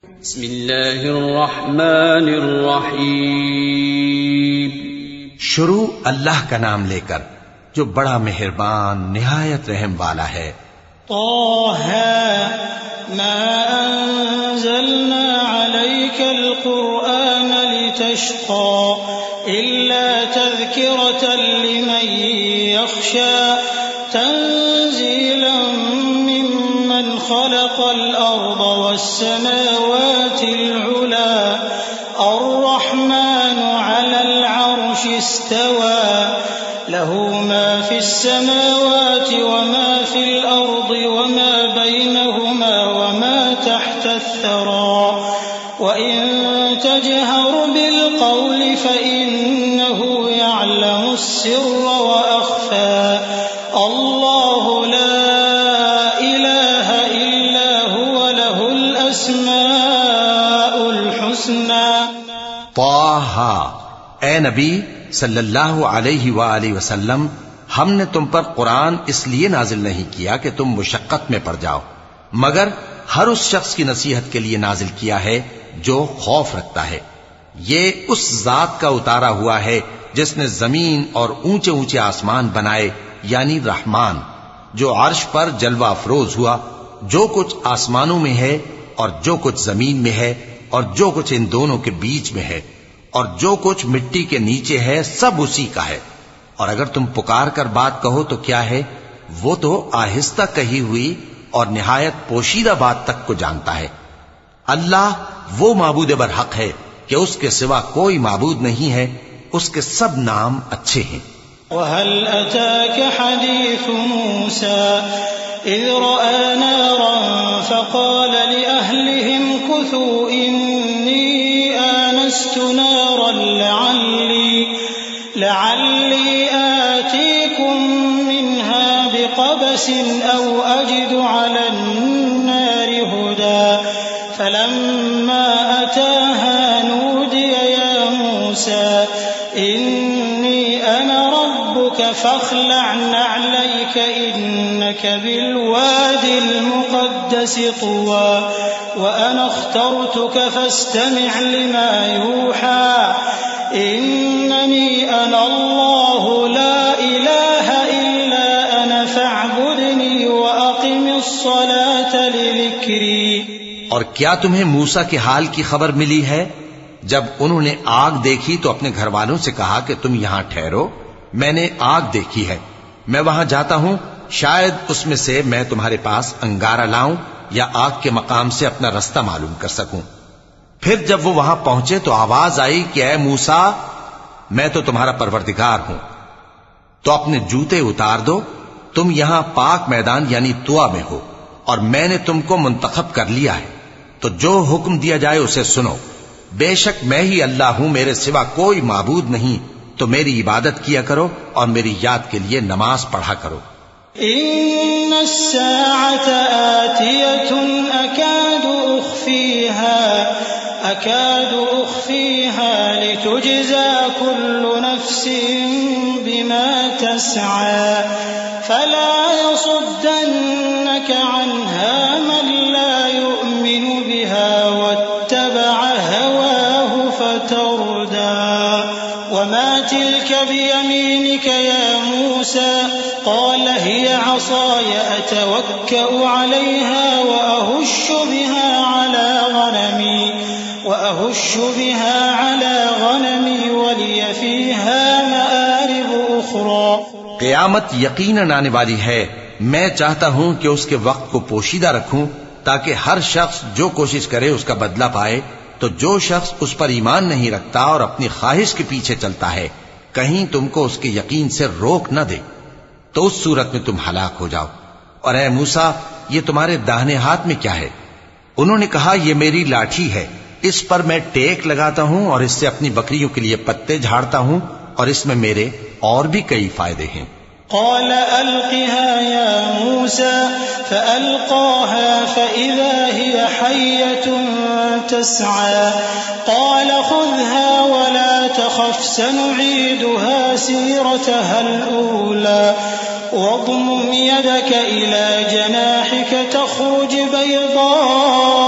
بسم اللہ الرحمن الرحیم. شروع اللہ کا نام لے کر جو بڑا مہربان نہایت رحم والا ہے. طه ما انزلنا عليك القرآن لتشقى إلا تذكرة لمن يخشى تنزيلا ممن خلق الأرض والسماوات العلى الرحمن على العرش استوى له ما في السماوات وما في الأرض وما بينهما وما تحت الثرى وإن تجهر بالقول فإنه يعلم السر وأخفى الله لا إله إلا هو له الأسماء الحسنى. طه، اے نبی صلی اللہ علیہ وآلہ وسلم، ہم نے تم پر قرآن اس لیے نازل نہیں کیا کہ تم مشقت میں پڑ جاؤ، مگر ہر اس شخص کی نصیحت کے لیے نازل کیا ہے جو خوف رکھتا ہے. یہ اس ذات کا اتارا ہوا ہے جس نے زمین اور اونچے اونچے آسمان بنائے، یعنی رحمان، جو عرش پر جلوہ افروز ہوا. جو کچھ آسمانوں میں ہے اور جو کچھ زمین میں ہے اور جو کچھ ان دونوں کے بیچ میں ہے اور جو کچھ مٹی کے نیچے ہے، سب اسی کا ہے. اور اگر تم پکار کر بات کہو تو کیا ہے، وہ تو آہستہ کہی ہوئی اور نہایت پوشیدہ بات تک کو جانتا ہے. اللہ وہ معبود برحق ہے کہ اس کے سوا کوئی معبود نہیں ہے، اس کے سب نام اچھے ہیں. وهل أتاك حديث موسى إذ رأى نارا فقال لأهلهم كثوا إني آنست نارا لعلي آتيكم منها بقبس أو أجد على النار هدى فلما أتاها نودي يا موسى إني أنا ربك فاخلع نعليك إنك بالواد المقدس طوى وأنا اخترتك فاستمع لما يوحى إنني أنا الله لا إله إلا أنا فاعبدني وأقم الصلاة لذكري. اور کیا تمہیں موسیٰ کے حال کی خبر ملی ہے جب انہوں نے آگ دیکھی تو اپنے گھر والوں سے کہا کہ تم یہاں ٹھہرو، میں نے آگ دیکھی ہے، میں وہاں جاتا ہوں، شاید اس میں سے میں تمہارے پاس انگارہ لاؤں یا آگ کے مقام سے اپنا رستہ معلوم کر سکوں. پھر جب وہ وہاں پہنچے تو آواز آئی کہ اے موسیٰ، میں تو تمہارا پروردگار ہوں، تو اپنے جوتے اتار دو، تم یہاں پاک میدان یعنی طوا میں ہو اور میں نے تم کو منتخب کر لیا ہے، تو جو حکم دیا جائے اسے سنو. بے شک میں ہی اللہ ہوں، میرے سوا کوئی معبود نہیں، تو میری عبادت کیا کرو اور میری یاد کے لیے نماز پڑھا کرو. إن الساعة آتية أكاد أخفيها لتجزى كل نفس بما تسعى فلا يصدنك عنها من لا يؤمن بها واتبع هواه فتردى. وما تلك بيمينك يا موسى قال هي عصاي أتوكأ عليها وأهش بها على غنمي ولي فيها مآرب أخرى. قیامت یقیناً آنے والی ہے، میں چاہتا ہوں کہ اس کے وقت کو پوشیدہ رکھوں تاکہ ہر شخص جو کوشش کرے اس کا بدلہ پائے. تو جو شخص اس پر ایمان نہیں رکھتا اور اپنی خواہش کے پیچھے چلتا ہے کہیں تم کو اس کے یقین سے روک نہ دے تو اس صورت میں تم ہلاک ہو جاؤ. اور اے موسیٰ، یہ تمہارے داہنے ہاتھ میں کیا ہے؟ انہوں نے کہا یہ میری لاٹھی ہے، اس پر میں ٹیک لگاتا ہوں اور اس سے اپنی بکریوں کے لیے پتے جھاڑتا ہوں اور اس میں میرے اور بھی کئی فائدے ہیں. قال ألقها يا موسى فألقاها فإذا هي حية تسعى قال خذها ولا تخف سنعيدها سيرتها الأولى واضمم يدك إلى جناحك تخرج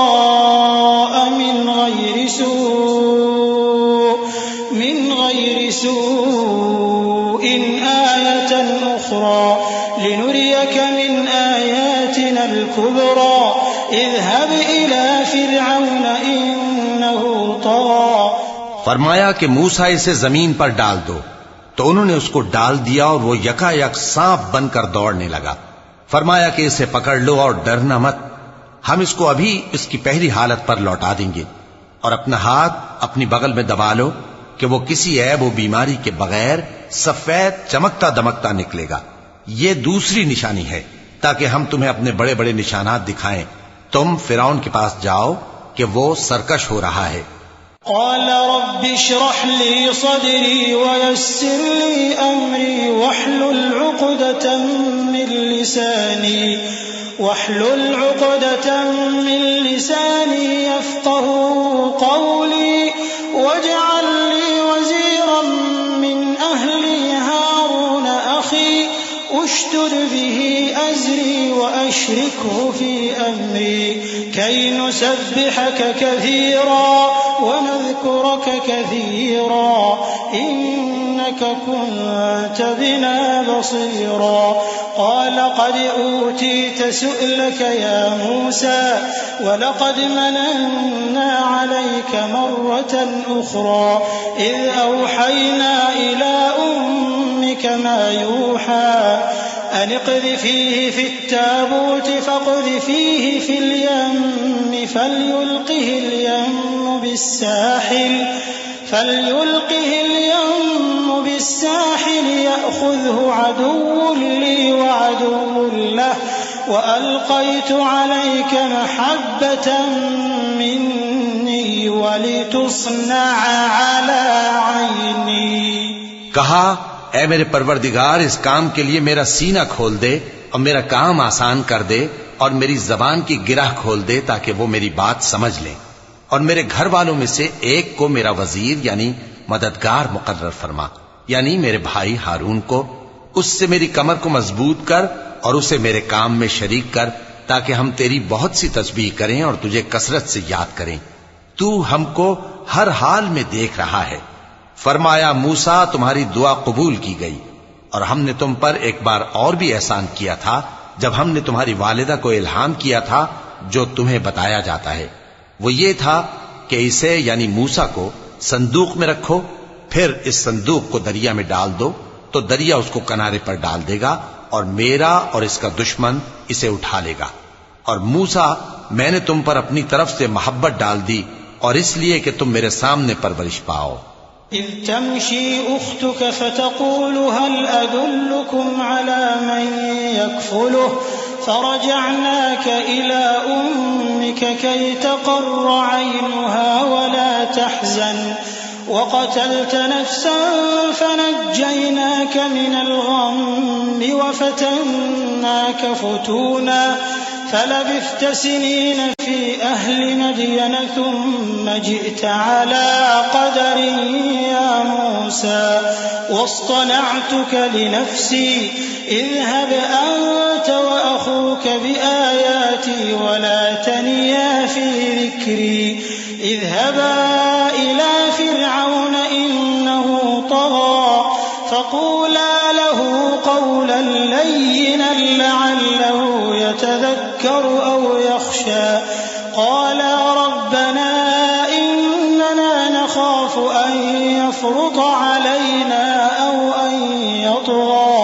بيضاء بِسُوءٍ آيَةً أُخْرَى لِنُرِيَكَ مِنْ آيَاتِنَا الْكُبْرَى اذْهَبْ إِلَى فِرْعَوْنَ إِنَّهُ طَغَى۔ فرمایا کہ موسیٰ اسے زمین پر ڈال دو، تو انہوں نے اس کو ڈال دیا اور وہ یکا یک سانپ بن کر دوڑنے لگا۔ فرمایا کہ اسے پکڑ لو اور ڈرنا مت، ہم اس کو ابھی اس کی پہلی حالت پر لوٹا دیں گے، اور اپنا ہاتھ اپنی بغل میں دبا لو کہ وہ کسی عیب و بیماری کے بغیر سفید چمکتا دمکتا نکلے گا۔ یہ دوسری نشانی ہے تاکہ ہم تمہیں اپنے بڑے بڑے نشانات دکھائیں۔ تم فرعون کے پاس جاؤ کہ وہ سرکش ہو رہا ہے۔ قال رب اشرح لي صدري ويسر لي أمري واحلل عقدة من لساني يفقهوا قولي واجعل لي وزيرا من أهلي هارون أخي اشتد به أزري وأشركه في أمري كي نسبحك كثيرا ونذكرك كثيرا إنك كنت بنا بصيرا قال قد أوتيت سؤلك يا موسى ولقد مننا عليك مرة أخرى إذ أوحينا إلى أمك ما يوحى أن اقذفيه في التابوت فاقذفيه في اليم فليلقه اليم بالساحل يأخذه عدو لي وعدو له وألقيت عليك محبة مني ولتصنع على عيني۔ کہا اے میرے پروردگار، اس کام کے لیے میرا سینہ کھول دے اور میرا کام آسان کر دے اور میری زبان کی گرہ کھول دے تاکہ وہ میری بات سمجھ لیں، اور میرے گھر والوں میں سے ایک کو میرا وزیر یعنی مددگار مقرر فرما، یعنی میرے بھائی ہارون کو۔ اس سے میری کمر کو مضبوط کر اور اسے میرے کام میں شریک کر تاکہ ہم تیری بہت سی تسبیح کریں اور تجھے کثرت سے یاد کریں۔ تو ہم کو ہر حال میں دیکھ رہا ہے۔ فرمایا موسیٰ تمہاری دعا قبول کی گئی، اور ہم نے تم پر ایک بار اور بھی احسان کیا تھا جب ہم نے تمہاری والدہ کو الہام کیا تھا جو تمہیں بتایا جاتا ہے۔ وہ یہ تھا کہ اسے یعنی موسیٰ کو صندوق میں رکھو، پھر اس صندوق کو دریا میں ڈال دو تو دریا اس کو کنارے پر ڈال دے گا اور میرا اور اس کا دشمن اسے اٹھا لے گا۔ اور موسیٰ میں نے تم پر اپنی طرف سے محبت ڈال دی اور اس لیے کہ تم میرے سامنے پرورش پاؤ۔ إذ تمشي أختك فتقول هل أدلكم على من يكفله فرجعناك إلى أمك كي تقر عينها ولا تحزن وقتلت نفسا فنجيناك من الغم وفتناك فتونا فلبثت سنين في أهل مدين ثم جئت على قدر يا موسى واصطنعتك لنفسي اذهب أنت وأخوك بآياتي ولا تنيا في ذكري اذهبا إلى فرعون إنه طغى فقولا له قولا لينا لعله يتذكر أو يخشى قالا ربنا إننا نخاف أن يفرط علينا أو أن يطغى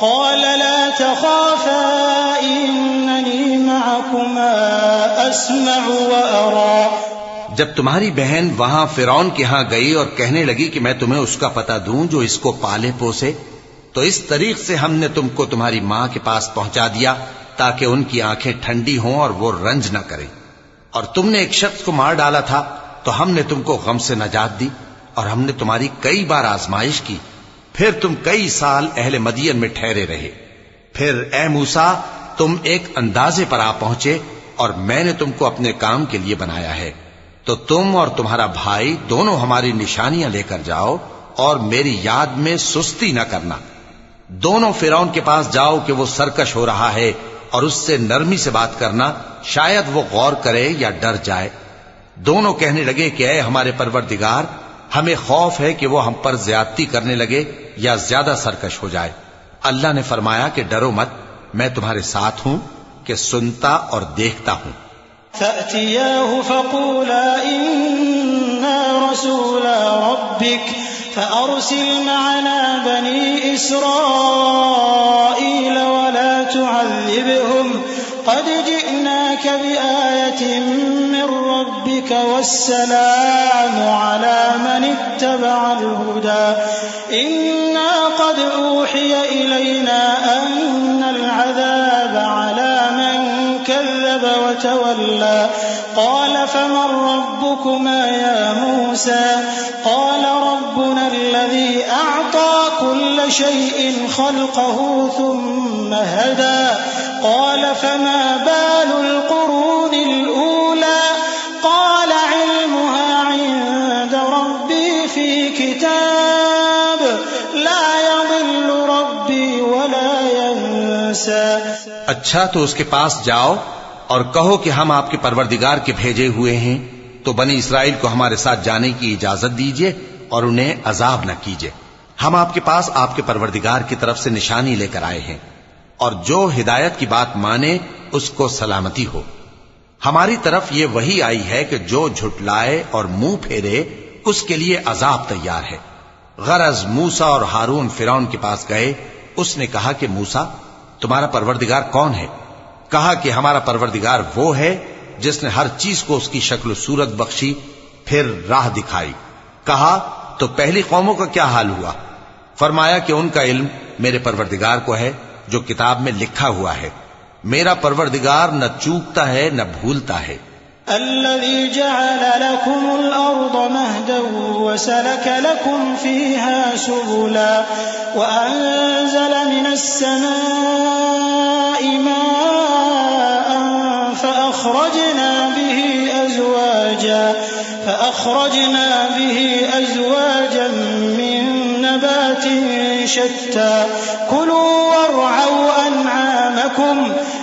قال لا تخافا إنني معكما أسمع وأرى۔ جب تمہاری بہن وہاں فرعون کے ہاں گئی اور کہنے لگی کہ میں تمہیں اس کا پتہ دوں جو اس کو پالے پوسے، تو اس طریق سے ہم نے تم کو تمہاری ماں کے پاس پہنچا دیا تاکہ ان کی آنکھیں ٹھنڈی ہوں اور وہ رنج نہ کریں۔ اور تم نے ایک شخص کو مار ڈالا تھا تو ہم نے تم کو غم سے نجات دی، اور ہم نے تمہاری کئی بار آزمائش کی، پھر تم کئی سال اہل مدین میں ٹھہرے رہے۔ پھر اے موسیٰ تم ایک اندازے پر آ پہنچے اور میں نے تم کو اپنے کام کے لیے بنایا ہے، تو تم اور تمہارا بھائی دونوں ہماری نشانیاں لے کر جاؤ اور میری یاد میں سستی نہ کرنا۔ دونوں فرعون کے پاس جاؤ کہ وہ سرکش ہو رہا ہے اور اس سے نرمی سے بات کرنا، شاید وہ غور کرے یا ڈر جائے۔ دونوں کہنے لگے کہ اے ہمارے پروردگار، ہمیں خوف ہے کہ وہ ہم پر زیادتی کرنے لگے یا زیادہ سرکش ہو جائے۔ اللہ نے فرمایا کہ ڈرو مت، میں تمہارے ساتھ ہوں کہ سنتا اور دیکھتا ہوں۔ فأتياه فقولا إنا رسولا ربك فأرسل معنا بني إسرائيل ولا تعذبهم قد جئناك بآية من ربك والسلام على من اتبع الهدى إنا قد أوحي إلينا أن العذاب على من كذب وتولى قال فمن ربكما يا موسى قال ربنا الذي أعطى كل شيء خلقه ثم هدى قال فما بال القرون الأولى قال علمها عند ربي في كتاب لا يضل ربي ولا ينسى۔ اچھا تو اس کے پاس جاؤ اور کہو کہ ہم آپ کے پروردگار کے بھیجے ہوئے ہیں، تو بنی اسرائیل کو ہمارے ساتھ جانے کی اجازت دیجیے اور انہیں عذاب نہ کیجیے۔ ہم آپ کے پاس آپ کے پروردگار کی طرف سے نشانی لے کر آئے ہیں، اور جو ہدایت کی بات مانے اس کو سلامتی ہو۔ ہماری طرف یہ وحی آئی ہے کہ جو جھٹلائے اور منہ پھیرے اس کے لیے عذاب تیار ہے۔ غرض موسیٰ اور ہارون فرعون کے پاس گئے، اس نے کہا کہ موسیٰ تمہارا پروردگار کون ہے؟ کہا کہ ہمارا پروردگار وہ ہے جس نے ہر چیز کو اس کی شکل و صورت بخشی، پھر راہ دکھائی۔ کہا تو پہلی قوموں کا کیا حال ہوا؟ فرمایا کہ ان کا علم میرے پروردگار کو ہے جو کتاب میں لکھا ہوا ہے، میرا پروردگار نہ چوکتا ہے نہ بھولتا ہے۔ الذي جعل لكم الأرض مهدا وسلك لكم فيها سبلا وأنزل من السماء ماء فأخرجنا به أزواجا من نبات شتى كلوا وارعوا أنعامكم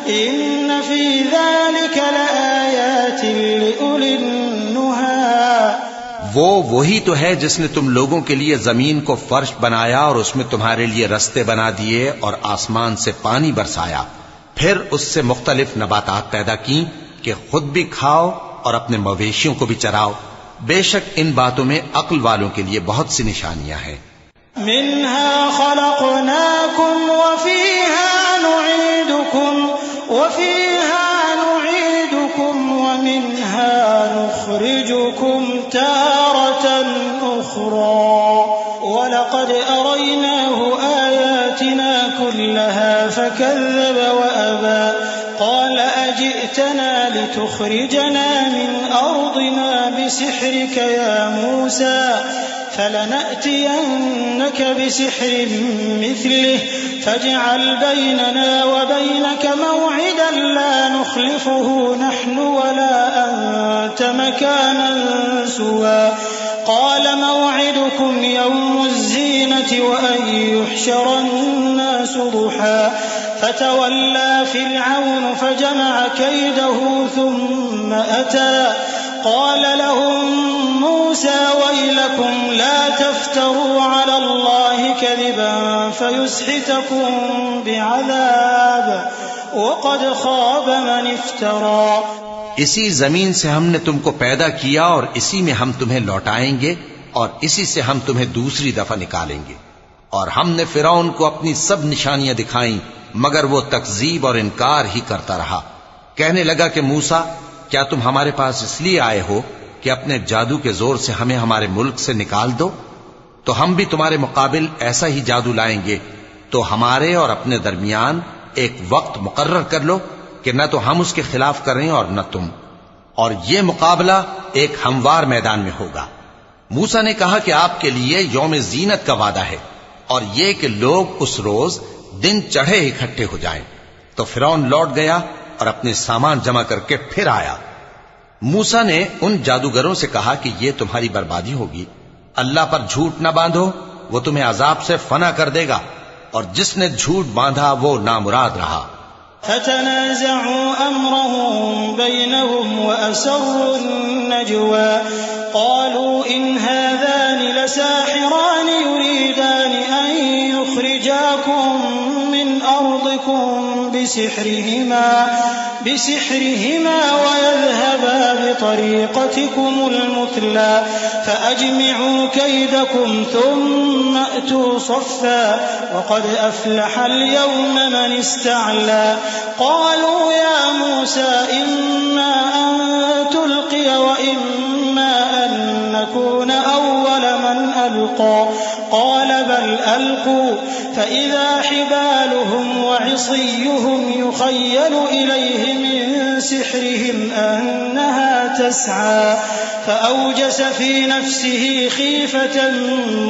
إن في ذلك لآيات لأولي النهى۔ وہی تو ہے جس نے تم لوگوں کے لیے زمین کو فرش بنایا اور اس میں تمہارے لیے رستے بنا دیے اور آسمان سے پانی برسایا، پھر اس سے مختلف نباتات پیدا کی کہ خود بھی کھاؤ اور اپنے مویشیوں کو بھی چراؤ۔ بے شک ان باتوں میں عقل والوں کے لیے بہت سی نشانیاں ہیں۔ منها خلقناكم وفيها نعيدكم ومنها نخرجكم تارة أخرى ولقد أريناه آياتنا كلها فكذب وأبى قال أجئتنا لتخرجنا من أرضنا بسحرك يا موسى فلنأتينك بسحر مثله فاجعل بيننا وبينك موعدا لا نخلفه نحن ولا أنت مكانا سوى قال موعدكم يوم الزينة وأن يحشر الناس ضحى فتولى فرعون فجمع كيده ثم أتى قال لهم موسى ويلكم لا تفتروا على الله كذبا فيسحتكم بعذاب وقد خاب من افترى۔ اسی زمین سے ہم نے تم کو پیدا کیا اور اسی میں ہم تمہیں لوٹائیں گے اور اسی سے ہم تمہیں دوسری دفعہ نکالیں گے۔ اور ہم نے فرعون کو اپنی سب نشانیاں دکھائیں مگر وہ تکذیب اور انکار ہی کرتا رہا۔ کہنے لگا کہ موسیٰ کیا تم ہمارے پاس اس لیے آئے ہو کہ اپنے جادو کے زور سے ہمیں ہمارے ملک سے نکال دو؟ تو ہم بھی تمہارے مقابل ایسا ہی جادو لائیں گے، تو ہمارے اور اپنے درمیان ایک وقت مقرر کر لو کہ نہ تو ہم اس کے خلاف کریں اور نہ تم، اور یہ مقابلہ ایک ہموار میدان میں ہوگا۔ موسیٰ نے کہا کہ آپ کے لیے یوم زینت کا وعدہ ہے اور یہ کہ لوگ اس روز دن چڑھے اکٹھے ہو جائیں۔ تو فرعون لوٹ گیا اور اپنے سامان جمع کر کے پھر آیا۔ موسیٰ نے ان جادوگروں سے کہا کہ یہ تمہاری بربادی ہوگی، اللہ پر جھوٹ نہ باندھو، وہ تمہیں عذاب سے فنا کر دے گا، اور جس نے جھوٹ باندھا وہ نامراد رہا۔ فتنازعوا أمرهم بينهم وأسروا النجوى قالوا إن هذان لساحران يريدان أن يخرجاكم من أرضكم بسحرهما ويذهبا بطريقتكم المثلى فأجمعوا كيدكم ثم أتوا صفا وقد أفلح اليوم من استعلى قالوا يا موسى إما أن تلقي وإما أن نكون أول من ألقى قال بل ألقوا فإذا حبالهم وعصيهم يخيل إليه من سحرهم أنها تسعى فأوجس في نفسه خيفة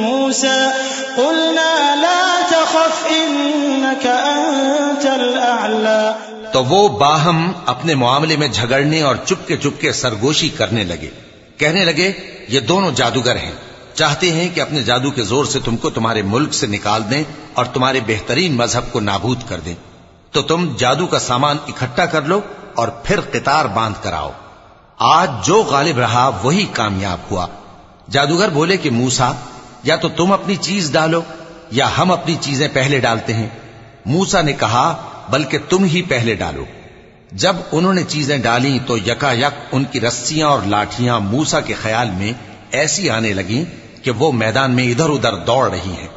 موسى قلنا لا تخف إنك أنت الأعلى. تو وہ باہم اپنے معاملے میں جھگڑنے اور چپکے سرگوشی کرنے لگے. کہنے لگے یہ دونوں جادوگر ہیں، چاہتے ہیں کہ اپنے جادو کے زور سے تم کو تمہارے ملک سے نکال دیں اور تمہارے بہترین مذہب کو نابود کر دیں. تو تم جادو کا سامان اکٹھا کر لو اور پھر قطار باندھ کر آؤ. آج جو غالب رہا وہی کامیاب ہوا. جادوگر بولے کہ موسیٰ یا تو تم اپنی چیز ڈالو یا ہم اپنی چیزیں پہلے ڈالتے ہیں. موسیٰ نے کہا بلکہ تم ہی پہلے ڈالو. جب انہوں نے چیزیں ڈالیں تو یکا یک ان کی رسیاں اور لاٹھیاں موسیٰ کے خیال میں ایسی آنے لگیں کہ وہ میدان میں ادھر ادھر دوڑ رہی ہیں.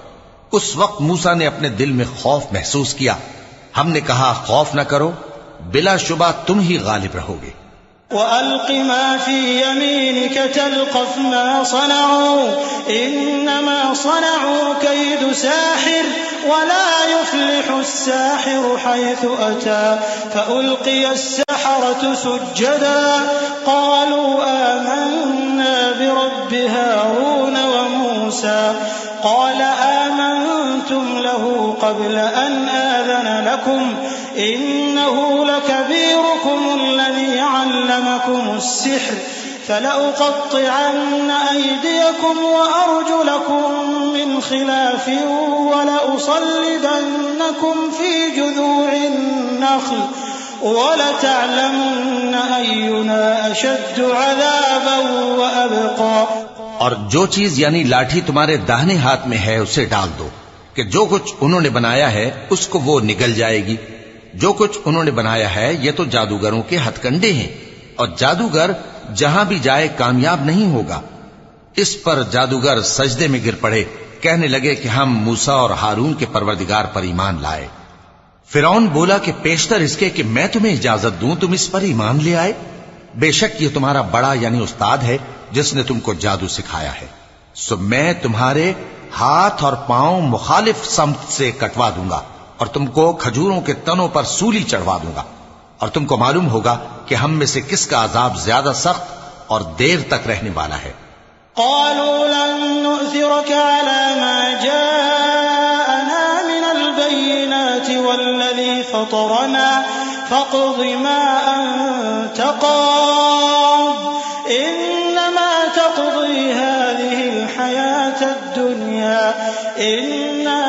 اس وقت موسیٰ نے اپنے دل میں خوف محسوس کیا. ہم نے کہا خوف نہ کرو، بلا شبہ تم ہی غالب رہو گے. وَأَلْقِ مَا فِي يَمِينِكَ تَلْقَفْ مَا صَنَعُوا إِنَّمَا صَنَعُوا كَيْدُ سَاحِرٍ وَلَا يُفْلِحُ السَّاحِرُ حَيْثُ أَتَى فَأُلْقِيَ السَّحَرَةُ سُجَّدًا قَالُوا آمَنَّا بِرَبِّ هَارُونَ وَمُوسَى قَالَ آمَنْتُمْ لَهُ قَبْلَ أَنْ آذَنَ لَكُمْ إِنَّهُ لَكَبِيرُكُمُ الَّذِي عَلَّمَكُمُ السِّحْرَ فَلَأُقَطِّعَنَّ أَيْدِيَكُمْ وَأَرْجُلَكُمْ مِنْ خِلَافٍ وَلَأُصَلِّبَنَّكُمْ فِي جُذُوعِ النَّخْلِ وَلَتَعْلَمُنَّ أَيُّنَا أَشَدُّ عَذَابًا وَأَبْقَى. اور جو چیز یعنی لاٹھی تمہارے داہنے ہاتھ میں ہے اسے ڈال دو کہ جو کچھ انہوں نے بنایا ہے اس کو وہ نگل جائے گی. جو کچھ انہوں نے بنایا ہے یہ تو جادوگروں کے ہتھ کنڈے ہیں، اور جادوگر جہاں بھی جائے کامیاب نہیں ہوگا. اس پر جادوگر سجدے میں گر پڑے، کہنے لگے کہ ہم موسیٰ اور ہارون کے پروردگار پر ایمان لائے. فرعون بولا کہ پیشتر اس کے کہ میں تمہیں اجازت دوں تم اس پر ایمان لے آئے. بے شک یہ تمہارا بڑا یعنی استاد ہے جس نے تم کو جادو سکھایا ہے. سو میں تمہارے ہاتھ اور پاؤں مخالف سمت سے کٹوا دوں گا اور تم کو کھجوروں کے تنوں پر سولی چڑھوا دوں گا، اور تم کو معلوم ہوگا کہ ہم میں سے کس کا عذاب زیادہ سخت اور دیر تک رہنے والا ہے. قالوا لن نؤثرك على ما جاءنا من البينات والذي فطرنا فاقض ما أنت قاض إنما تقضي هذه الحياة الدنيا إنا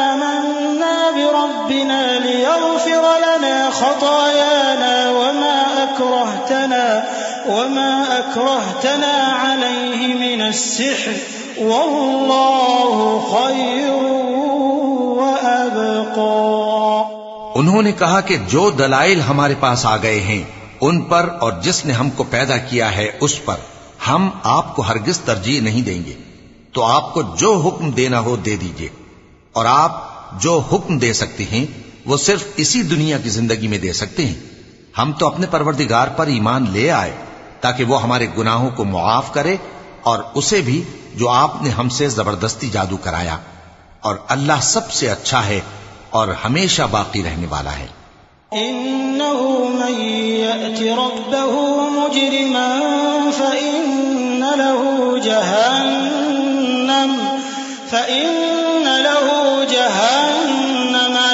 آمنا بربنا ليغفر لنا خطايانا وما أكرهتنا عليه من السحر والله خير وأبقى. انہوں نے کہا کہ جو دلائل ہمارے پاس آ گئے ہیں ان پر اور جس نے ہم کو پیدا کیا ہے اس پر ہم آپ کو ہرگز ترجیح نہیں دیں گے. تو آپ کو جو حکم دینا ہو دے دیجئے، اور آپ جو حکم دے سکتے ہیں وہ صرف اسی دنیا کی زندگی میں دے سکتے ہیں. ہم تو اپنے پروردگار پر ایمان لے آئے تاکہ وہ ہمارے گناہوں کو معاف کرے اور اسے بھی جو آپ نے ہم سے زبردستی جادو کرایا، اور اللہ سب سے اچھا ہے اور ہمیشہ باقی رہنے والا ہے. إنه من يأت ربه مجرما فإن له جهنم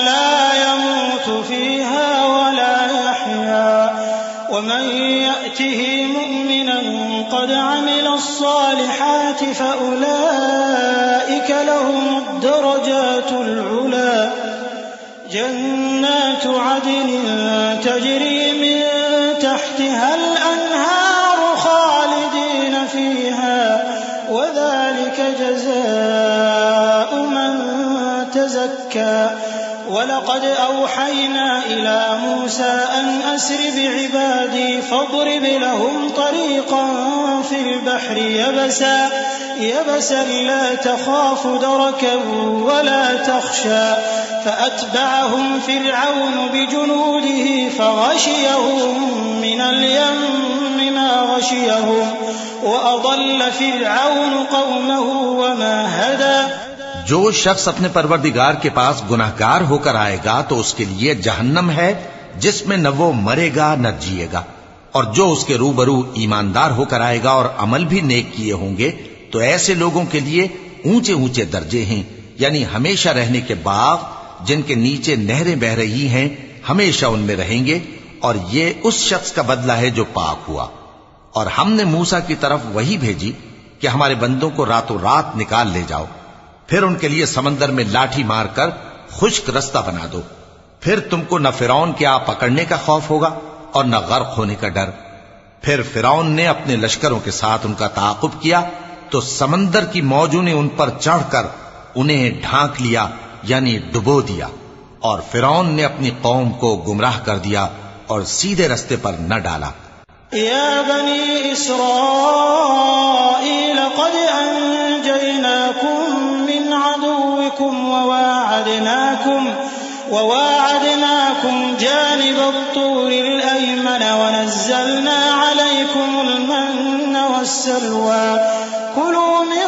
لا يموت فيها ولا يحيا ومن يأته مؤمنا قد عمل الصالحات فأولئك لهم الدرجات العلى جنات عدن تجري من تحتها الأنهار خالدين فيها وذلك ذلك جزاء من تزكى وَلَقَدْ أَوْحَيْنَا إِلَى مُوسَىٰ أَنْ أَسْرِ بِعِبَادِي فَاضْرِبْ لَهُمْ طَرِيقًا فِي الْبَحْرِ يَبَسًا لَّا تَخَافُ دَرَكًا وَلَا تَخْشَىٰ فَأَتْبَعَهُمْ فِرْعَوْنُ بِجُنُودِهِ فَغَشِيَهُم مِّنَ الْيَمِّ مَا غَشِيَهُمْ وَأَضَلَّ فِرْعَوْنُ قَوْمَهُ وَمَا هَدَىٰ۔ جو شخص اپنے پروردگار کے پاس گناہگار ہو کر آئے گا تو اس کے لیے جہنم ہے جس میں نہ وہ مرے گا نہ جیے گا، اور جو اس کے روبرو ایماندار ہو کر آئے گا اور عمل بھی نیک کیے ہوں گے تو ایسے لوگوں کے لیے اونچے اونچے درجے ہیں، یعنی ہمیشہ رہنے کے باغ جن کے نیچے نہریں بہ رہی ہیں، ہمیشہ ان میں رہیں گے، اور یہ اس شخص کا بدلہ ہے جو پاک ہوا۔ اور ہم نے موسیٰ کی طرف وحی بھیجی کہ ہمارے بندوں کو راتوں رات نکال لے جاؤ، پھر ان کے لیے سمندر میں لاٹھی مار کر خشک رستہ بنا دو، پھر تم کو نہ فرعون کے آ پکڑنے کا خوف ہوگا اور نہ غرق ہونے کا ڈر۔ پھر فرعون نے اپنے لشکروں کے ساتھ ان کا تعاقب کیا تو سمندر کی موجوں نے ان پر چڑھ کر انہیں ڈھانک لیا، یعنی ڈبو دیا، اور فرعون نے اپنی قوم کو گمراہ کر دیا اور سیدھے رستے پر نہ ڈالا۔ یا بنی اسرائیل قد انجیناکم من عدوکم وواعدناکم جانب الطور الأيمن ونزلنا عليكم المن والسلوى كلوا من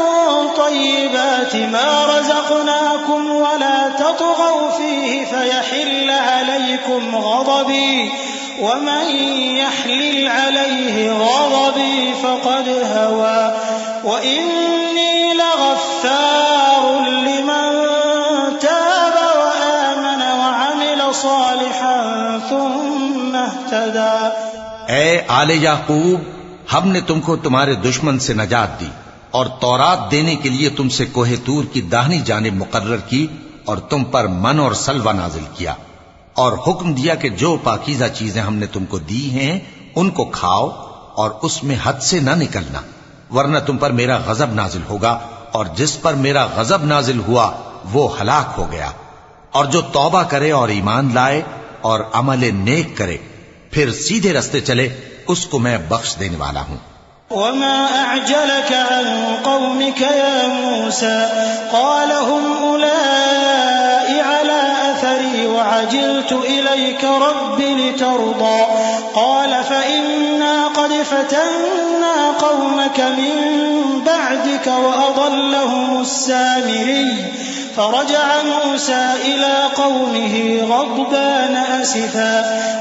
طيبات ما رزقناكم ولا تطغوا فيه فيحل عليكم غضبي ومن يحلل عليه غضبي فقد هوى وإني لغفار لمن تاب وآمن وعمل صالحا ثم اهتدى۔ اے آل یعقوب، ہم نے تم کو تمہارے دشمن سے نجات دی اور تورات دینے کے لیے تم سے کوہ طور کی داہنی جانب مقرر کی اور تم پر من اور سلوہ نازل کیا، اور حکم دیا کہ جو پاکیزہ چیزیں ہم نے تم کو دی ہیں ان کو کھاؤ اور اس میں حد سے نہ نکلنا، ورنہ تم پر میرا غضب نازل ہوگا، اور جس پر میرا غضب نازل ہوا وہ ہلاک ہو گیا۔ اور جو توبہ کرے اور ایمان لائے اور عمل نیک کرے پھر سیدھے رستے چلے، اس کو میں بخش دینے والا ہوں۔ وما أعجلك عن قومك يا موسى قال هم أولئك على أثري وعجلت إليك رب لترضى قال فإنا قد فتنا قومك من بعدك وأضلهم السامري فرجع موسى إلى قومه غضبان أسفا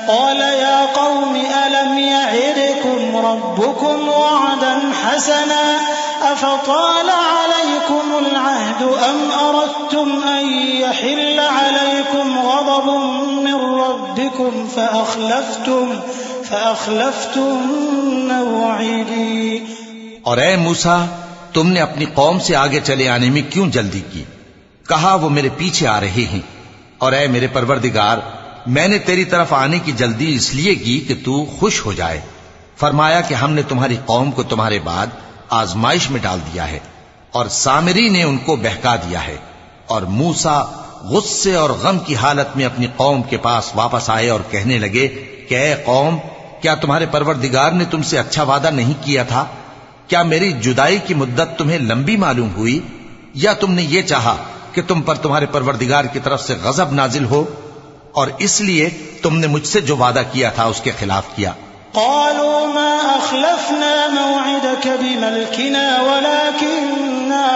قال يا قوم ألم يعدكم ربكم وعدا حسنا أفطال عليكم العهد أم أردتم أن يحل عليكم غضب من ربكم فأخلفتم موعدي۔ اور اے موسیٰ، تم نے اپنی قوم سے آگے چلے آنے میں کیوں جلدی کی؟ کہا وہ میرے پیچھے آ رہے ہیں، اور اے میرے پروردگار، میں نے تیری طرف آنے کی جلدی اس لیے کی کہ تو خوش ہو جائے۔ فرمایا کہ ہم نے تمہاری قوم کو تمہارے بعد آزمائش میں ڈال دیا ہے، اور سامری نے ان کو بہکا دیا ہے۔ اور موسیٰ غصے اور غم کی حالت میں اپنی قوم کے پاس واپس آئے اور کہنے لگے کہ اے قوم، کیا تمہارے پروردگار نے تم سے اچھا وعدہ نہیں کیا تھا؟ کیا میری جدائی کی مدت تمہیں لمبی معلوم ہوئی، یا تم نے یہ چاہا کہ تم پر تمہارے پروردگار کی طرف سے غضب نازل ہو، اور اس لیے تم نے مجھ سے جو وعدہ کیا تھا اس کے خلاف کیا؟ قالوا ما أخلفنا موعدك بملكنا ولكننا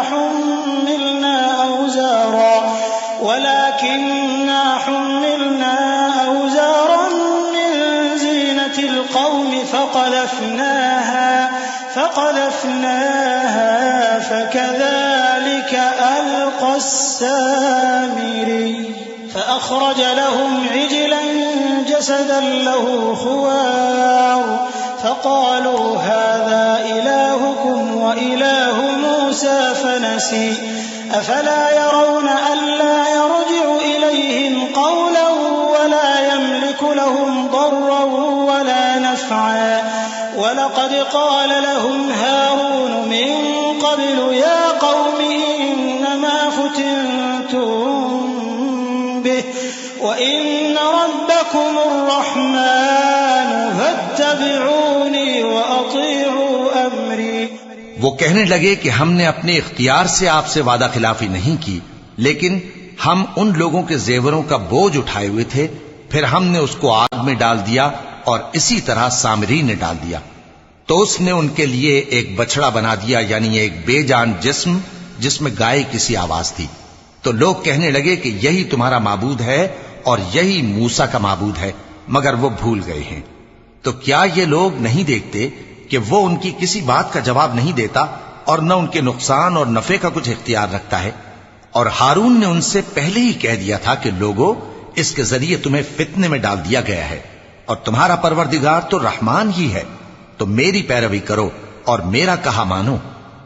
حملنا أوزارا من زينة القوم فقذفناها فكذلك ألقى السامري فأخرج لهم عجلا جسدا له خوار فقالوا هذا إلهكم وإله موسى فنسي أفلا يرون ألا يرجع إليهم قولا ولا يملك لهم ضرا ولا نفعا ولقد قال لهم هارون من قبل يا قوم وَإِنَّ رَبَّكُمُ الرَّحْمَنُ فَاتَّبِعُونِي وَأَطِيعُوا أَمْرِي۔ وہ کہنے لگے کہ ہم نے اپنے اختیار سے آپ سے وعدہ خلافی نہیں کی، لیکن ہم ان لوگوں کے زیوروں کا بوجھ اٹھائے ہوئے تھے، پھر ہم نے اس کو آگ میں ڈال دیا اور اسی طرح سامری نے ڈال دیا۔ تو اس نے ان کے لیے ایک بچڑا بنا دیا، یعنی ایک بے جان جسم جس میں گائے کسی آواز تھی۔ تو لوگ کہنے لگے کہ یہی تمہارا معبود ہے اور یہی موسیٰ کا معبود ہے، مگر وہ بھول گئے ہیں۔ تو کیا یہ لوگ نہیں دیکھتے کہ وہ ان کی کسی بات کا جواب نہیں دیتا اور نہ ان کے نقصان اور نفع کا کچھ اختیار رکھتا ہے؟ اور ہارون نے ان سے پہلے ہی کہہ دیا تھا کہ لوگوں، اس کے ذریعے تمہیں فتنے میں ڈال دیا گیا ہے، اور تمہارا پروردگار تو رحمان ہی ہے، تو میری پیروی کرو اور میرا کہا مانو۔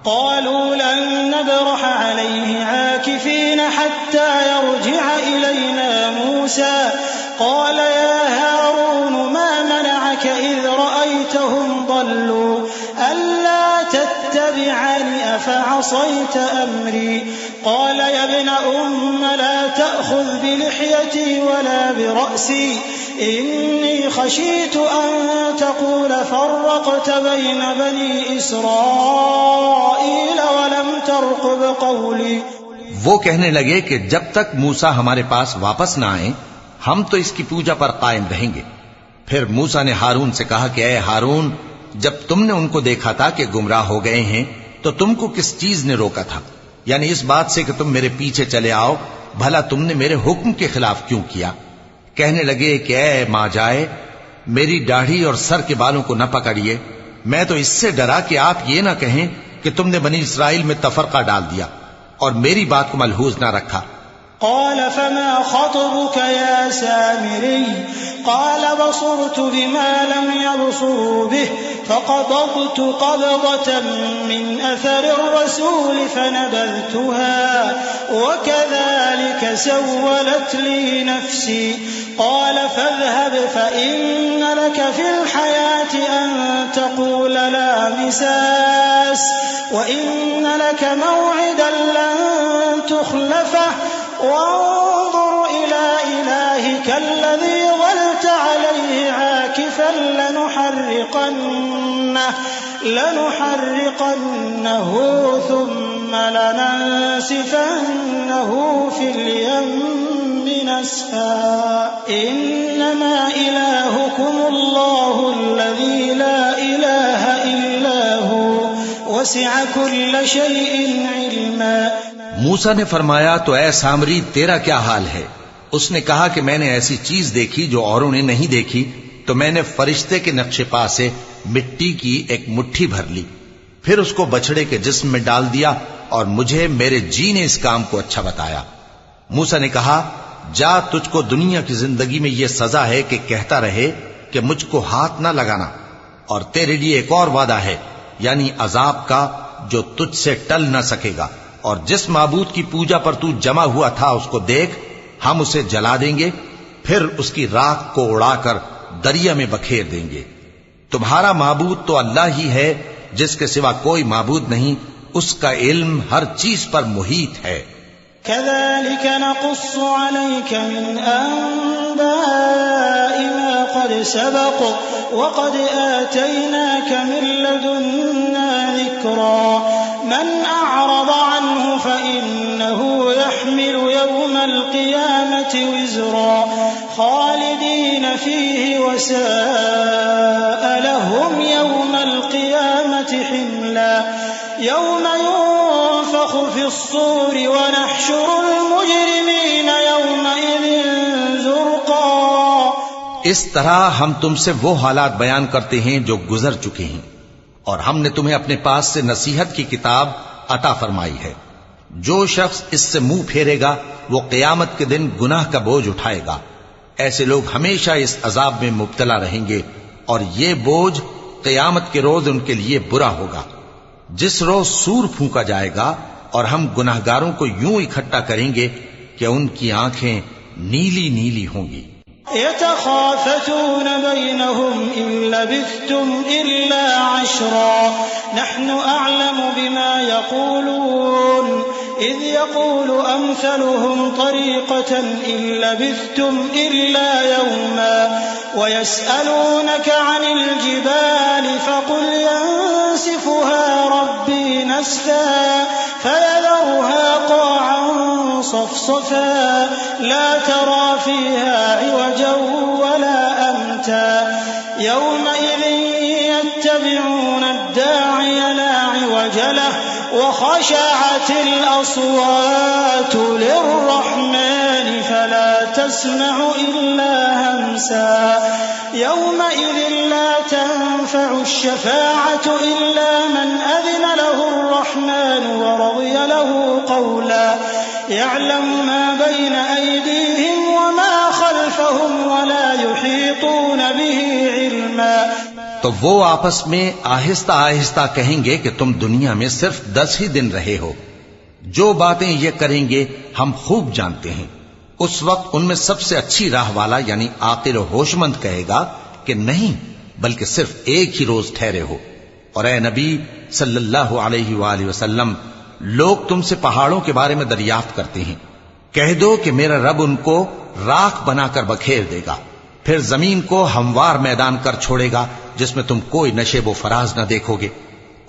قالوا لن نبرح عليه عاكفين حتى يرجع إلينا موسى قال يا هارون ما منعك إذ رأيتهم ضلوا ألا تتبعني أفعصيت أمري قال يا ابن لا تأخذ بلحيتي ولا برأسي إني خشيت أن تقول فرقت بين بني إسرائيل ولم ترقب قولي۔ وہ کہنے لگے کہ جب تک موسیٰ ہمارے پاس واپس نہ آئیں ہم تو اس کی پوجا پر قائم رہیں گے۔ پھر موسیٰ نے ہارون سے کہا کہ اے ہارون، جب تم نے ان کو دیکھا تھا کہ گمراہ ہو گئے ہیں تو تم کو کس چیز نے روکا تھا؟ یعنی اس بات سے کہ تم میرے پیچھے چلے آؤ، بھلا تم نے میرے حکم کے خلاف کیوں کیا؟ کہنے لگے کہ اے ماں جائے، میری داڑھی اور سر کے بالوں کو نہ پکڑیے، میں تو اس سے ڈرا کہ آپ یہ نہ کہیں کہ تم نے بنی اسرائیل میں تفرقہ ڈال دیا اور میری بات کو ملحوظ نہ رکھا۔ قال فما خطبك يا سامري قال بصرت بما لم يبصروا به فقبضت قبضة من أثر الرسول فنبذتها وكذلك سولت لي نفسي قال فاذهب فإن لك في الحياة أن تقول لا مساس وإن لك موعدا لن تخلفه وانظر إلى إلهك الذي ظلت عليه عاكفا لنحرقنه ثم لننسفنه في اليم نسفا إنما إلهكم الله الذي لا إله إلا هو وسع كل شيء علما۔ موسیٰ نے فرمایا تو اے سامری تیرا کیا حال ہے؟ اس نے کہا کہ میں نے ایسی چیز دیکھی جو اوروں نے نہیں دیکھی، تو میں نے فرشتے کے نقش پا سے مٹی کی ایک مٹھی بھر لی، پھر اس کو بچڑے کے جسم میں ڈال دیا اور مجھے میرے جی نے اس کام کو اچھا بتایا۔ موسیٰ نے کہا جا، تجھ کو دنیا کی زندگی میں یہ سزا ہے کہ کہتا رہے کہ مجھ کو ہاتھ نہ لگانا، اور تیرے لیے ایک اور وعدہ ہے، یعنی عذاب کا جو تجھ سے ٹل نہ سکے گا، اور جس معبود کی پوجا پر تو جمع ہوا تھا اس کو دیکھ، ہم اسے جلا دیں گے، پھر اس کی راکھ کو اڑا کر دریا میں بکھیر دیں گے۔ تمہارا معبود تو اللہ ہی ہے، جس کے سوا کوئی معبود نہیں، اس کا علم ہر چیز پر محیط ہے۔ كذلك نقص عليك من أنباء ما قد سبق وقد آتيناك من لدنا ذكرا من أعرض عنه فإنه يحمل يوم القيامة وزرا خالدين فيه وساء لهم يوم القيامة حملا يوم ينفخ في الصور ونحشر المجرمين يومئذ زرقا۔ اس طرح ہم تم سے وہ حالات بیان کرتے ہیں جو گزر چکے ہیں، اور ہم نے تمہیں اپنے پاس سے نصیحت کی کتاب عطا فرمائی ہے۔ جو شخص اس سے منہ پھیرے گا وہ قیامت کے دن گناہ کا بوجھ اٹھائے گا۔ ایسے لوگ ہمیشہ اس عذاب میں مبتلا رہیں گے، اور یہ بوجھ قیامت کے روز ان کے لیے برا ہوگا، جس روز سور پھونکا جائے گا اور ہم گناہگاروں کو یوں اکٹھا کریں گے کہ ان کی آنکھیں نیلی نیلی ہوں گی۔ يتخافتون بينهم إن لبثتم إلا عشرا نحن أعلم بما يقولون إذ يقول أمثلهم طريقة إن لبثتم إلا يوما ويسألونك عن الجبال فقل ينسفها ربي نسفا فيذرها قاعا صفصفا لا ترى فيها عوجا ولا أمتا يومئذ يتبعون الداعي لا عوج له وخشعت الأصوات للرحمن فلا تسمع إلا همسا يومئذ لا تنفع الشفاعة إلا من أذن له الرحمن ورضي له قولا يعلم ما بين أيديهم وما خلفهم ولا يحيطون به علما. تو وہ آپس میں آہستہ آہستہ کہیں گے کہ تم دنیا میں صرف 10 ہی دن رہے ہو. جو باتیں یہ کریں گے ہم خوب جانتے ہیں. اس وقت ان میں سب سے اچھی راہ والا یعنی عاقل و ہوش مند کہے گا کہ نہیں بلکہ صرف ایک ہی روز ٹھہرے ہو. اور اے نبی صلی اللہ علیہ وآلہ وسلم لوگ تم سے پہاڑوں کے بارے میں دریافت کرتے ہیں. کہہ دو کہ میرا رب ان کو راکھ بنا کر بکھیر دے گا پھر زمین کو ہموار میدان کر چھوڑے گا جس میں تم کوئی نشیب و فراز نہ دیکھو گے.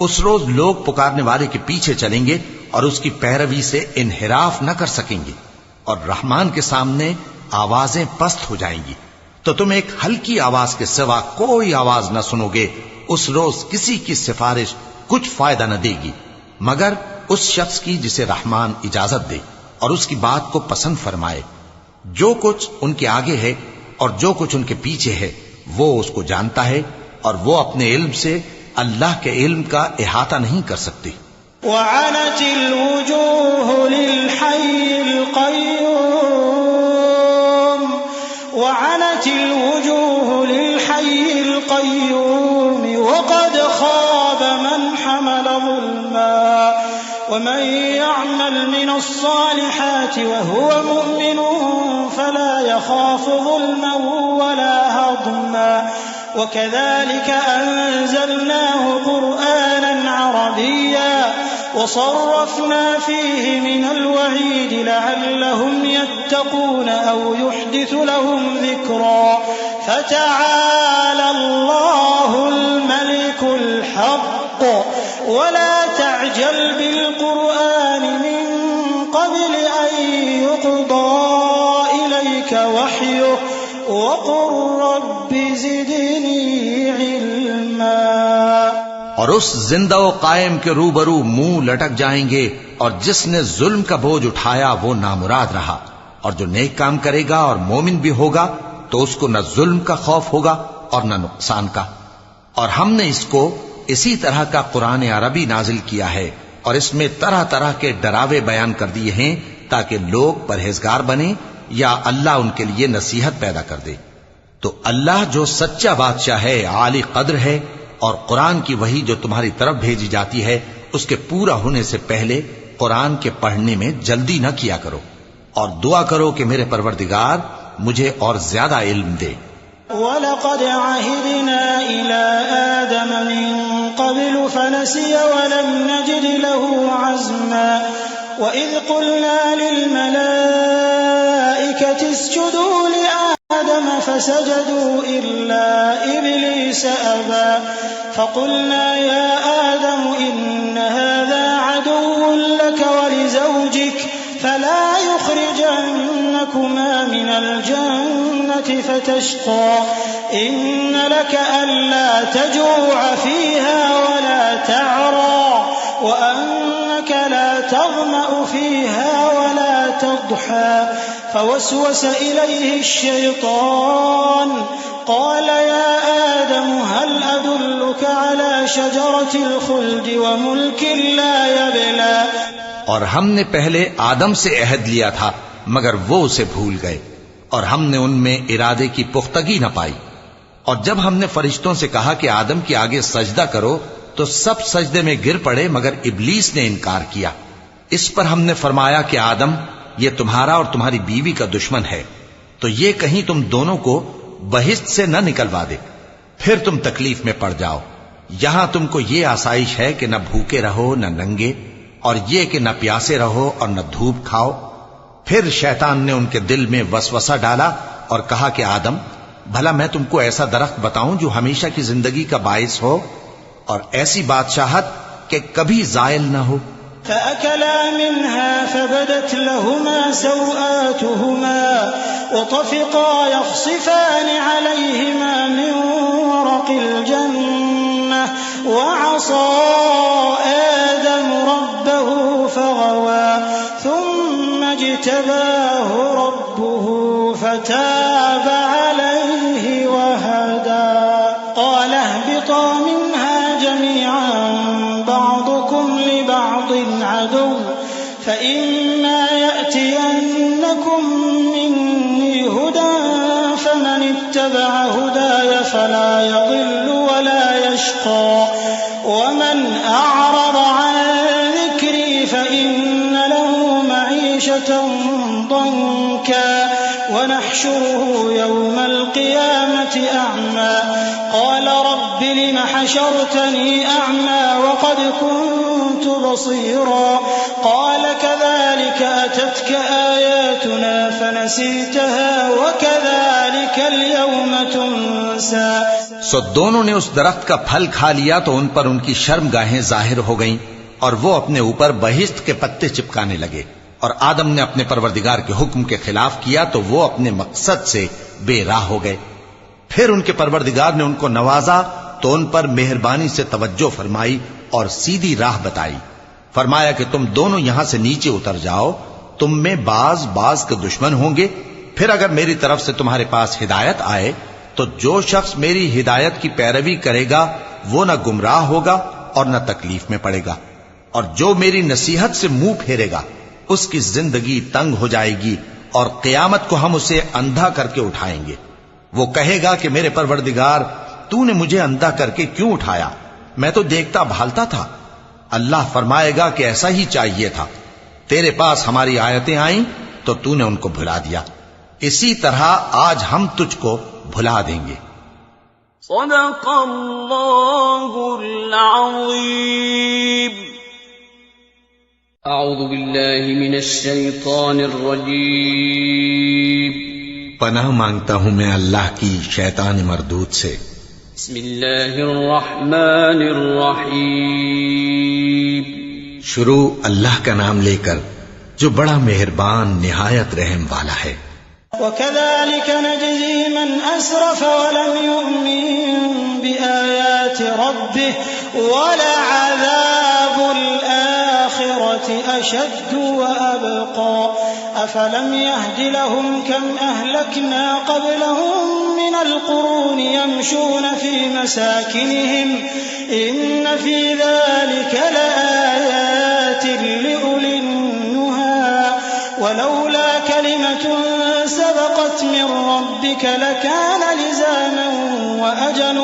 اس روز لوگ پکارنے والے کے پیچھے چلیں گے اور اس کی پیروی سے انحراف نہ کر سکیں گے اور رحمان کے سامنے آوازیں پست ہو جائیں گی تو تم ایک ہلکی آواز کے سوا کوئی آواز نہ سنو گے. اس روز کسی کی سفارش کچھ فائدہ نہ دے گی مگر اس شخص کی جسے رحمان اجازت دے اور اس کی بات کو پسند فرمائے. جو کچھ ان کے آگے ہے اور جو کچھ ان کے پیچھے ہے وہ اس کو جانتا ہے اور وہ اپنے علم سے اللہ کے علم کا احاطہ نہیں کر سکتے. وعنت الوجوه للحي القيوم وقد خاب من حمل ظلما ومن يعمل من الصالحات وهو مؤمن فلا يخاف ظلما ولا هضما وكذلك أنزلناه قرآنا عربيا وصرفنا فيه من الوعيد لعلهم يتقون أو يحدث لهم ذكرا فتعالى الله الملك الحق ولا تعجل بالقرآن من قبل أن يقضى إليك وحيه وقل رب زدني علما. اور اس زندہ و قائم کے روبرو منہ لٹک جائیں گے اور جس نے ظلم کا بوجھ اٹھایا وہ نامراد رہا اور جو نیک کام کرے گا اور مومن بھی ہوگا تو اس کو نہ ظلم کا خوف ہوگا اور نہ نقصان کا. اور ہم نے اس کو اسی طرح کا قرآن عربی نازل کیا ہے اور اس میں طرح طرح کے ڈراوے بیان کر دیے ہیں تاکہ لوگ پرہیزگار بنیں یا اللہ ان کے لیے نصیحت پیدا کر دے. تو اللہ جو سچا بادشاہ ہے عالی قدر ہے اور قرآن کی وحی جو تمہاری طرف بھیجی جاتی ہے اس کے پورا ہونے سے پہلے قرآن کے پڑھنے میں جلدی نہ کیا کرو اور دعا کرو کہ میرے پروردگار مجھے اور زیادہ علم دے. وَلَقَدْ عَهِدْنَا إِلَىٰ آدَمَ مِن قَبْلُ فَنَسِيَ وَلَمْ نَجِدْ لَهُ عَزْمًا وَإِذْ قُلْنَا لِلْمَلَائِكَةِ اسْجُدُوا لِآدَمَ فَسَجَدُوا إِلَّا إِبْلِيسَ أَبَىٰ فَقُلْنَا يَا آدَمُ إِنَّ هَٰذَا عَدُوٌّ لَّكَ وَلِزَوْجِكَ فَلَا يُخْرِجَنَّكُمَا مِنَ الْجَنَّةِ فَتَشْقَىٰ إِنَّ لَكَ أَلَّا تَجُوعَ فِيهَا وَلَا تَعْرَىٰ وَأَنَّكَ لَا تَظْمَأُ فِيهَا وَلَا تَضْحَىٰ فوسوس إليه الشيطان قال يا آدم هل أدلك على شجرة الخلد وملك لا يبلى. اور ہم نے پہلے آدم سے عہد لیا تھا مگر وہ اسے بھول گئے اور ہم نے ان میں ارادے کی پختگی نہ پائی. اور جب ہم نے فرشتوں سے کہا کہ آدم کے آگے سجدہ کرو تو سب سجدے میں گر پڑے مگر ابلیس نے انکار کیا. اس پر ہم نے فرمایا کہ آدم یہ تمہارا اور تمہاری بیوی کا دشمن ہے تو یہ کہیں تم دونوں کو بہشت سے نہ نکلوا دے پھر تم تکلیف میں پڑ جاؤ. یہاں تم کو یہ آسائش ہے کہ نہ بھوکے رہو نہ ننگے اور یہ کہ نہ پیاسے رہو اور نہ دھوپ کھاؤ۔ پھر شیطان نے ان کے دل میں وسوسہ ڈالا اور کہا کہ آدم، بھلا میں تم کو ایسا درخت بتاؤں جو ہمیشہ کی زندگی کا باعث ہو اور ایسی بادشاہت کہ کبھی زائل نہ ہو؟ فأكلا منها فبدت لهما سوآتهما وطفقا يخصفان عليهما من ورق الجنة وعصى آدم ربه فغوى ثم اجتباه ربه فتاب عليه وهدى قال اهبطا منها جميعا بعضكم لبعض عدو فإما يأتينكم مني هدى فمن اتبع هداي فلا يضل ولا يشقى ومن أعرض عن ذكري فإن له معيشة ضنكا ونحشره يوم القيامة أعمى قال رب لم حشرتني أعمى وقد كنت بصيرا قال كذلك أتتك آياتنا فنسيتها وكذلك اليوم تنسى۔ سو دونوں نے اس درخت کا پھل کھا لیا تو ان پر ان کی شرم گاہیں ظاہر ہو گئیں اور وہ اپنے اوپر بہشت کے پتے چپکانے لگے، اور آدم نے اپنے پروردگار کے حکم کے خلاف کیا تو وہ اپنے مقصد سے بے راہ ہو گئے۔ پھر ان کے پروردگار نے ان کو نوازا تو ان پر مہربانی سے توجہ فرمائی اور سیدھی راہ بتائی۔ فرمایا کہ تم دونوں یہاں سے نیچے اتر جاؤ، تم میں بعض کے دشمن ہوں گے، پھر اگر میری طرف سے تمہارے پاس ہدایت آئے تو جو شخص میری ہدایت کی پیروی کرے گا وہ نہ گمراہ ہوگا اور نہ تکلیف میں پڑے گا، اور جو میری نصیحت سے منہ پھیرے گا اس کی زندگی تنگ ہو جائے گی، اور قیامت کو ہم اسے اندھا کر کے اٹھائیں گے۔ وہ کہے گا کہ میرے پروردگار، تو نے مجھے اندھا کر کے کیوں اٹھایا؟ میں تو دیکھتا بھالتا تھا۔ اللہ فرمائے گا کہ ایسا ہی چاہیے تھا، تیرے پاس ہماری آیتیں آئیں تو تو نے ان کو بھلا دیا، اسی طرح آج ہم تجھ کو بھلا دیں گے۔ صدق اللہ العظیم۔ اعوذ باللہ من الشیطان الرجیم۔ پناہ مانگتا ہوں میں اللہ کی شیطان مردود سے۔ بسم اللہ الرحمن الرحیم۔ شروع اللہ کا نام لے کر جو بڑا مہربان نہایت رحم والا ہے۔ وكذلك نجزي من أسرف ولم يؤمن بآيات ربه ولعذاب الآخرة أشد وأبقى أفلم يهد لهم كم أهلكنا قبلهم من القرون يمشون في مساكنهم إن في ذلك لآيات لأولي النهى ولولا كلمة سبقت من ربك لكان لزاما وأجل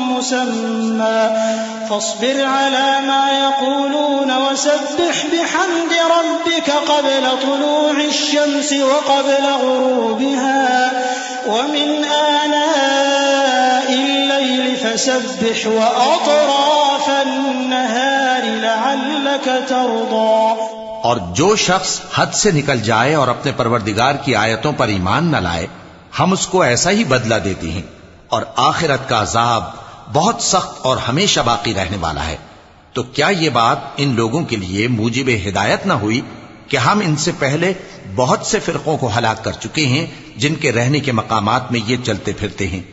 مسمى فاصبر على ما يقولون وسبح بحمد ربك قبل طلوع الشمس وقبل غروبها ومن آناء الليل فسبح وأطراف النهار لعلك ترضى۔ اور جو شخص حد سے نکل جائے اور اپنے پروردگار کی آیتوں پر ایمان نہ لائے ہم اس کو ایسا ہی بدلہ دیتے ہیں، اور آخرت کا عذاب بہت سخت اور ہمیشہ باقی رہنے والا ہے۔ تو کیا یہ بات ان لوگوں کے لیے موجب ہدایت نہ ہوئی کہ ہم ان سے پہلے بہت سے فرقوں کو ہلاک کر چکے ہیں جن کے رہنے کے مقامات میں یہ چلتے پھرتے ہیں؟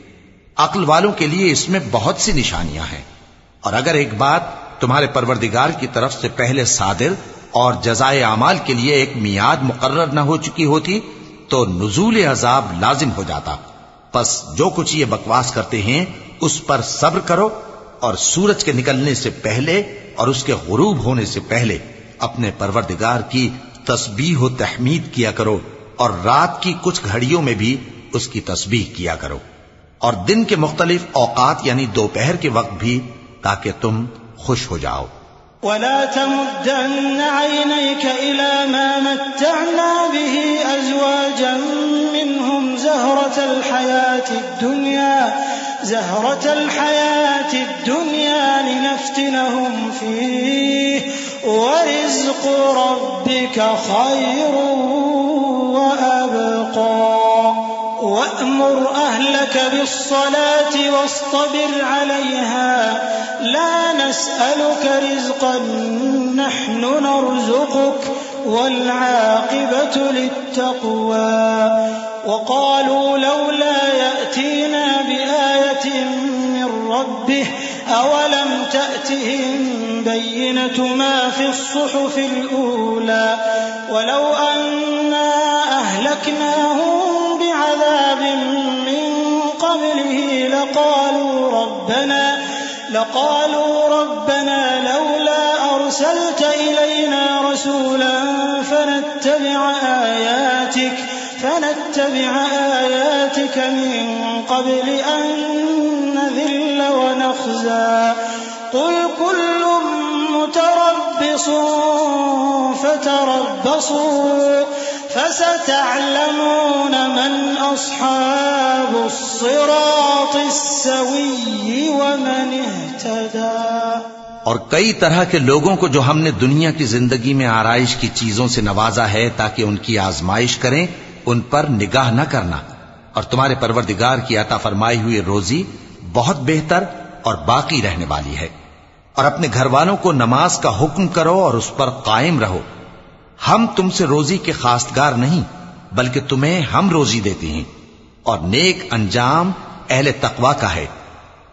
عقل والوں کے لیے اس میں بہت سی نشانیاں ہیں، اور اگر ایک بات تمہارے پروردگار کی طرف سے پہلے صادر اور جزائے اعمال کے لیے ایک میعاد مقرر نہ ہو چکی ہوتی تو نزول عذاب لازم ہو جاتا۔ پس جو کچھ یہ بکواس کرتے ہیں اس پر صبر کرو، اور سورج کے نکلنے سے پہلے اور اس کے غروب ہونے سے پہلے اپنے پروردگار کی تسبیح و تحمید کیا کرو، اور رات کی کچھ گھڑیوں میں بھی اس کی تسبیح کیا کرو، اور دن کے مختلف اوقات یعنی دوپہر کے وقت بھی، تاکہ تم خوش ہو جاؤ۔ ولا تمدن عينيك إلى ما متعنا به أزواجا منهم زهرة الحياة الدنيا لنفتنهم فيه ورزق وَرِزْقُ رَبِّكَ خَيْرٌ وَأَبْقَى وَأْمُرْ أَهْلَكَ بِالصَّلَاةِ وَاصْطَبِرْ عَلَيْهَا لَا نَسْأَلُكَ رِزْقًا نَحْنُ نَرْزُقُكَ وَالْعَاقِبَةُ لِلتَّقْوَى وَقَالُوا لَوْلَا يَأْتِينَا بِآيَةٍ مِّن رَّبِّهِ أَوَلَمْ تَأْتِهِم بَيِّنَةُ مَا فِي الصُّحُفِ الْأُولَىٰ وَلَوْ أَنَّا أَهْلَكْنَاهُم بعذاب من قبله لقالوا ربنا لولا أرسلت إلينا رسولا فنتبع آياتك من قبل أن نذل ونخزى قل كل متربص فتربصوا فستعلمون من أصحاب الصراط السوي ومن اهتدى۔ اور کئی طرح کے لوگوں کو جو ہم نے دنیا کی زندگی میں آرائش کی چیزوں سے نوازا ہے تاکہ ان کی آزمائش کریں، ان پر نگاہ نہ کرنا، اور تمہارے پروردگار کی عطا فرمائی ہوئی روزی بہت بہتر اور باقی رہنے والی ہے۔ اور اپنے گھر والوں کو نماز کا حکم کرو اور اس پر قائم رہو۔ ہم تم سے روزی کے خواستگار نہیں بلکہ تمہیں ہم روزی دیتے ہیں، اور نیک انجام اہل تقوی کا ہے۔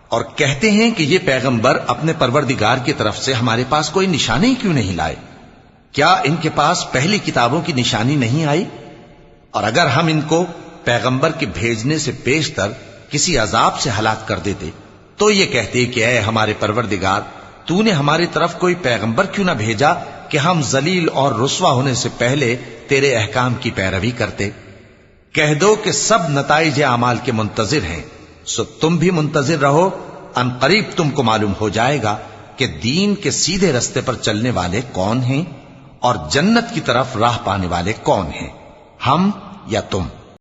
اور کہتے ہیں کہ یہ پیغمبر اپنے پروردگار کی طرف سے ہمارے پاس کوئی نشانی کیوں نہیں لائے؟ کیا ان کے پاس پہلی کتابوں کی نشانی نہیں آئی؟ اور اگر ہم ان کو پیغمبر کے بھیجنے سے بیشتر کسی عذاب سے ہلاک کر دیتے تو یہ کہتے کہ اے ہمارے پروردگار، تو نے ہماری طرف کوئی پیغمبر کیوں نہ بھیجا کہ ہم ذلیل اور رسوا ہونے سے پہلے تیرے احکام کی پیروی کرتے۔ کہہ دو کہ سب نتائج اعمال کے منتظر ہیں، سو تم بھی منتظر رہو، ان قریب تم کو معلوم ہو جائے گا کہ دین کے سیدھے رستے پر چلنے والے کون ہیں اور جنت کی طرف راہ پانے والے کون ہیں، ہم یا تم۔